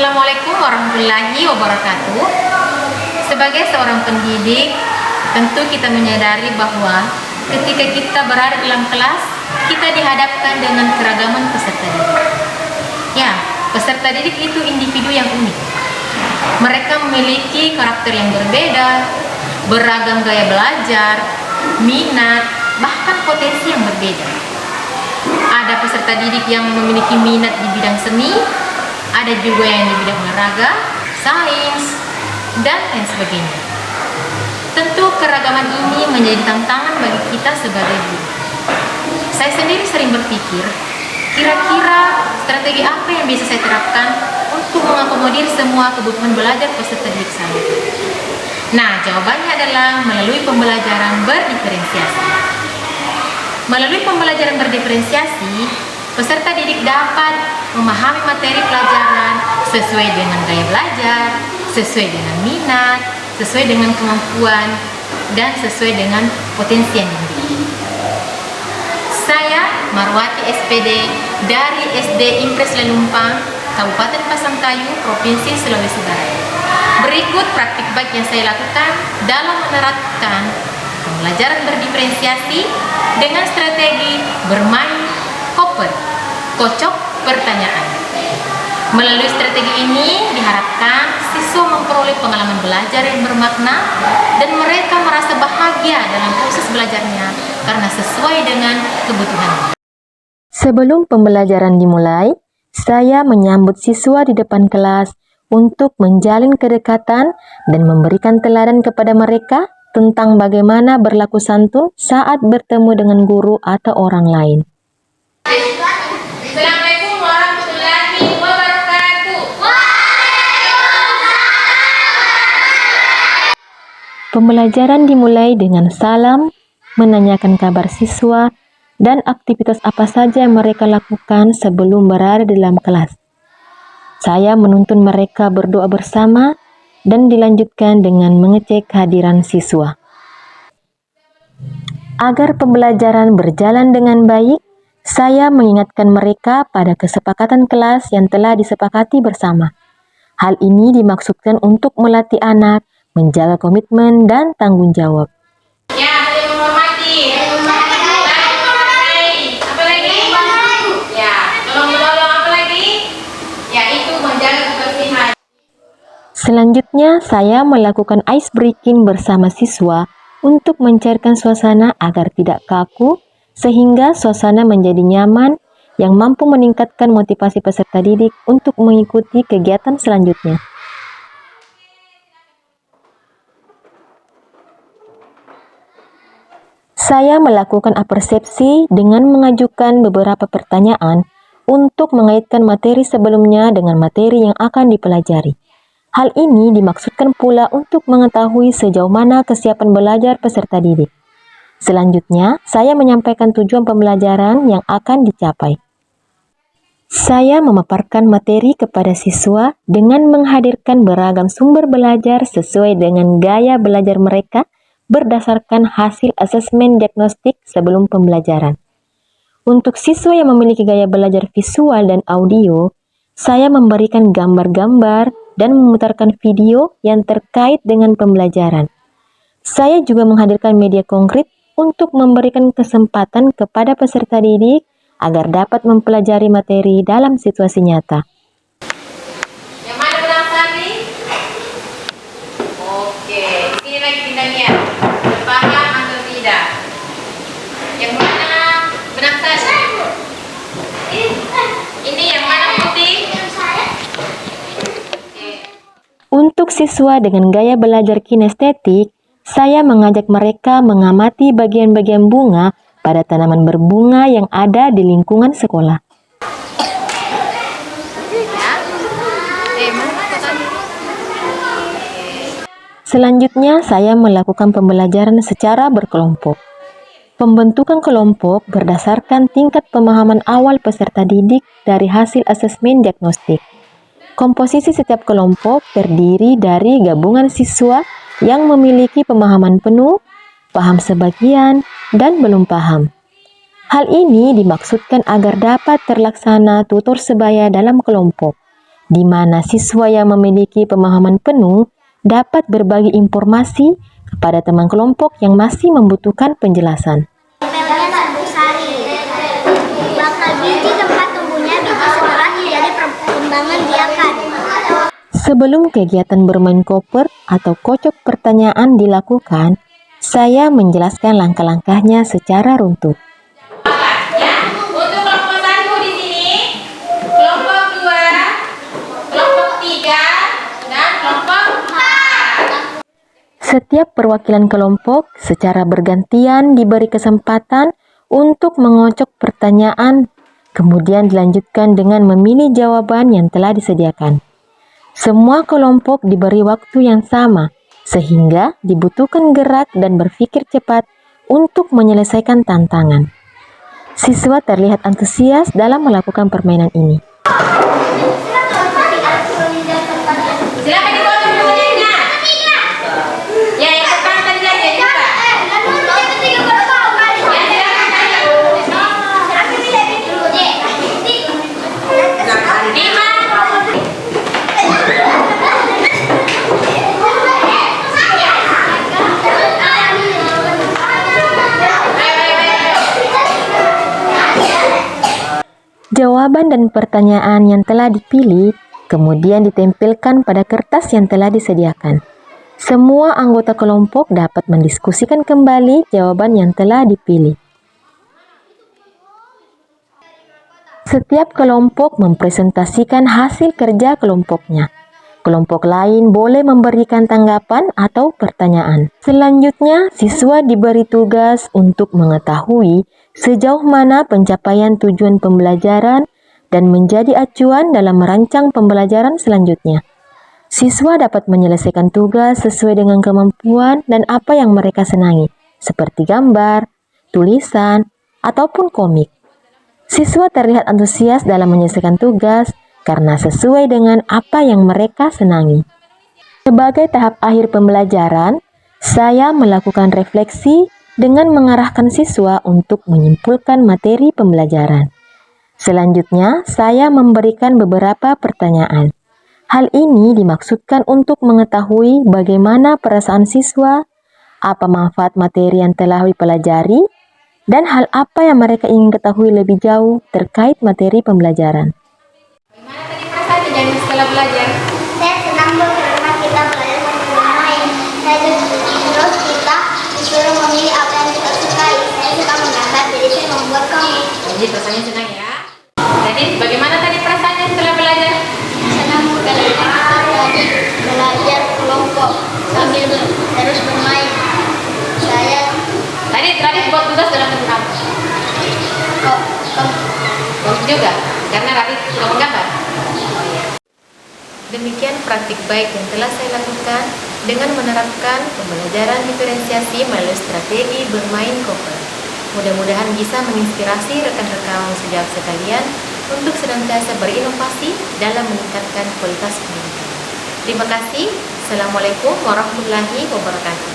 Assalamualaikum warahmatullahi wabarakatuh. Sebagai seorang pendidik, tentu kita menyadari bahwa ketika kita berada dalam kelas, kita dihadapkan dengan keragaman peserta didik. Ya, peserta didik itu individu yang unik. Mereka memiliki karakter yang berbeda, beragam gaya belajar, minat, bahkan potensi yang berbeda. Ada peserta didik yang memiliki minat di bidang seni, ada juga yang di bidang olahraga, sains, dan lain sebagainya. Tentu keragaman ini menjadi tantangan bagi kita sebagai guru. Saya sendiri sering berpikir, kira-kira strategi apa yang bisa saya terapkan untuk mengakomodir semua kebutuhan belajar peserta didik saya. Nah, jawabannya adalah melalui pembelajaran berdiferensiasi. Melalui pembelajaran berdiferensiasi, peserta didik dapat memahami materi pelajaran sesuai dengan gaya belajar, sesuai dengan minat, sesuai dengan kemampuan, dan sesuai dengan potensi yang dimiliki. Saya Marwati SPD dari SD Impres Lelumpang, Kabupaten Pasangkayu, Provinsi Sulawesi Barat. Berikut praktik baik yang saya lakukan dalam menerapkan pembelajaran berdiferensiasi dengan strategi bermain Hopper, kocok pertanyaan. Melalui strategi ini diharapkan siswa memperoleh pengalaman belajar yang bermakna dan mereka merasa bahagia dalam proses belajarnya karena sesuai dengan kebutuhannya. Sebelum pembelajaran dimulai, saya menyambut siswa di depan kelas untuk menjalin kedekatan dan memberikan teladan kepada mereka tentang bagaimana berlaku santun saat bertemu dengan guru atau orang lain. Assalamualaikum warahmatullahi wabarakatuh. Pembelajaran dimulai dengan salam, menanyakan kabar siswa, dan aktivitas apa saja yang mereka lakukan sebelum berada dalam kelas. Saya menuntun mereka berdoa bersama dan dilanjutkan dengan mengecek kehadiran siswa. Agar pembelajaran berjalan dengan baik, saya mengingatkan mereka pada kesepakatan kelas yang telah disepakati bersama. Hal ini dimaksudkan untuk melatih anak menjaga komitmen dan tanggung jawab. Ya, saling menghormati. Apa lagi? Ya, tolong menolong apa lagi? Ya, itu menjaga kebersihan. Selanjutnya, saya melakukan ice breaking bersama siswa untuk mencairkan suasana agar tidak kaku, sehingga suasana menjadi nyaman yang mampu meningkatkan motivasi peserta didik untuk mengikuti kegiatan selanjutnya. Saya melakukan apersepsi dengan mengajukan beberapa pertanyaan untuk mengaitkan materi sebelumnya dengan materi yang akan dipelajari. Hal ini dimaksudkan pula untuk mengetahui sejauh mana kesiapan belajar peserta didik. Selanjutnya, saya menyampaikan tujuan pembelajaran yang akan dicapai. Saya memaparkan materi kepada siswa dengan menghadirkan beragam sumber belajar sesuai dengan gaya belajar mereka berdasarkan hasil asesmen diagnostik sebelum pembelajaran. Untuk siswa yang memiliki gaya belajar visual dan audio, saya memberikan gambar-gambar dan memutarkan video yang terkait dengan pembelajaran. Saya juga menghadirkan media konkret untuk memberikan kesempatan kepada peserta didik agar dapat mempelajari materi dalam situasi nyata. Yang mana benang sari? Oke, di sini lagi bintangnya. Paham atau tidak? Yang mana benang sari? Ini yang mana putih? Untuk siswa dengan gaya belajar kinestetik, saya mengajak mereka mengamati bagian-bagian bunga pada tanaman berbunga yang ada di lingkungan sekolah. Selanjutnya, saya melakukan pembelajaran secara berkelompok. Pembentukan kelompok berdasarkan tingkat pemahaman awal peserta didik dari hasil asesmen diagnostik. Komposisi setiap kelompok terdiri dari gabungan siswa yang memiliki pemahaman penuh, paham sebagian, dan belum paham. Hal ini dimaksudkan agar dapat terlaksana tutor sebaya dalam kelompok, di mana siswa yang memiliki pemahaman penuh dapat berbagi informasi kepada teman kelompok yang masih membutuhkan penjelasan. Apelnya serbuk sari. Bakal biji tempat tumbuhnya biji setelah terjadi perkembangan biakan. Sebelum kegiatan bermain koper atau kocok pertanyaan dilakukan, saya menjelaskan langkah-langkahnya secara runtut. Ya, untuk kelompok 1 di sini, kelompok 2, kelompok 3, dan kelompok 4. Setiap perwakilan kelompok secara bergantian diberi kesempatan untuk mengocok pertanyaan, kemudian dilanjutkan dengan memilih jawaban yang telah disediakan. Semua kelompok diberi waktu yang sama, sehingga dibutuhkan gerak dan berpikir cepat untuk menyelesaikan tantangan. Siswa terlihat antusias dalam melakukan permainan ini. Silakan dikocok pertanyaannya. Ya, yang pertama tadi aja juga. Jawaban dan pertanyaan yang telah dipilih kemudian ditempelkan pada kertas yang telah disediakan. Semua anggota kelompok dapat mendiskusikan kembali jawaban yang telah dipilih. Setiap kelompok mempresentasikan hasil kerja kelompoknya. Kelompok lain boleh memberikan tanggapan atau pertanyaan. Selanjutnya, siswa diberi tugas untuk mengetahui sejauh mana pencapaian tujuan pembelajaran dan menjadi acuan dalam merancang pembelajaran selanjutnya. Siswa dapat menyelesaikan tugas sesuai dengan kemampuan dan apa yang mereka senangi, seperti gambar, tulisan, ataupun komik. Siswa terlihat antusias dalam menyelesaikan tugas karena sesuai dengan apa yang mereka senangi. Sebagai tahap akhir pembelajaran, saya melakukan refleksi dengan mengarahkan siswa untuk menyimpulkan materi pembelajaran. Selanjutnya, saya memberikan beberapa pertanyaan. Hal ini dimaksudkan untuk mengetahui bagaimana perasaan siswa, apa manfaat materi yang telah dipelajari, dan hal apa yang mereka ingin ketahui lebih jauh terkait materi pembelajaran. Bagaimana tadi perasaan kejadian setelah belajar? Saya senang karena kita belajar sambil bermain. Terus kita disuruh memilih apa yang kita sukai. Saya suka menggambar, jadi saya membuat komik. Jadi perasaannya senang ya. Jadi bagaimana tadi perasaannya setelah belajar? Senang karena kita tadi belajar kelompok sambil terus bermain. Saya Tadi buat tugas dalam bentuk apa? Komik juga, karena Radit suka menggambar. Demikian praktik baik yang telah saya lakukan dengan menerapkan pembelajaran diferensiasi melalui strategi bermain koper. Mudah-mudahan bisa menginspirasi rekan-rekan sejawat sekalian untuk senantiasa berinovasi dalam meningkatkan kualitas pendidikan. Terima kasih. Assalamualaikum warahmatullahi wabarakatuh.